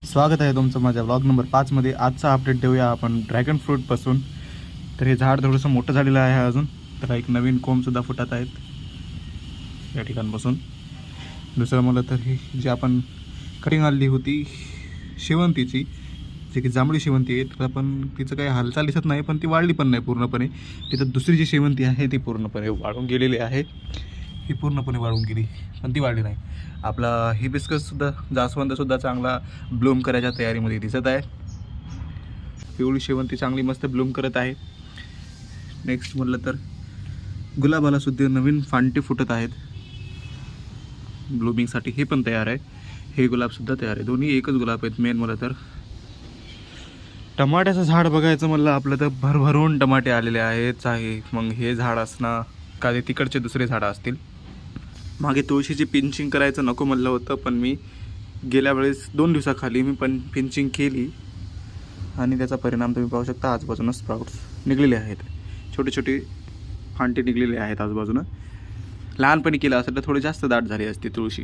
स्वागत आहे तुमचं माझ्या व्लॉग नंबर 5मध्ये। आजचा अपडेट देऊया आपण ड्रॅगन फ्रूटपासून। तर हे झाड थोडंसं मोठं झालेलं आहे अजून, तर एक नवीन कोंबसुद्धा फुटत आहेत या ठिकाणपासून। दुसरं म्हणलं तर ही जी आपण कटिंग आणली होती शेवंतीची, जे की जांभळी शेवंती आहे, तर आपण तिचं काही हालचाल दिसत नाही, पण ती वाढली पण नाही पूर्णपणे। तिथं दुसरी जी शेवंती आहे ती पूर्णपणे वाढून गेलेली आहे, ही पूर्णपणे वाढून गेली पण ती वाढली नाही। आपला हिबिस्कससुद्धा, जास्वंदसुद्धा चांगला ब्लूम करायच्या तयारीमध्ये दिसत आहे। पिवळी शेवंती चांगली मस्त ब्लूम करत आहे। नेक्स्ट म्हटलं तर गुलाबाला सुद्धा नवीन फांटे फुटत आहेत ब्लूमिंगसाठी, हे पण तयार आहे। हे गुलाबसुद्धा तयार आहे, दोन्ही एकच गुलाब आहेत। मेन मला तर टमाट्याचं झाड बघायचं म्हणलं आपलं तर भरभरून टमाटे आलेले आहेत आहे। मग हे झाड असणार का ते तिकडचे दुसरे झाडं असतील। मागे तुळशीची पिंचिंग करायचं नको म्हणलं होतं, पण मी गेल्या वेळेस 2 दिवसाखाली मी पण पिंचिंग केली आणि त्याचा परिणाम तुम्ही पाहू शकता। आजूबाजूनं स्प्राउट्स निघलेले आहेत, छोटे छोटे फांटे निघलेले आहेत आजूबाजूनं। लहानपणी केलं असेल तर थोडी जास्त दाट झाली असती तुळशी।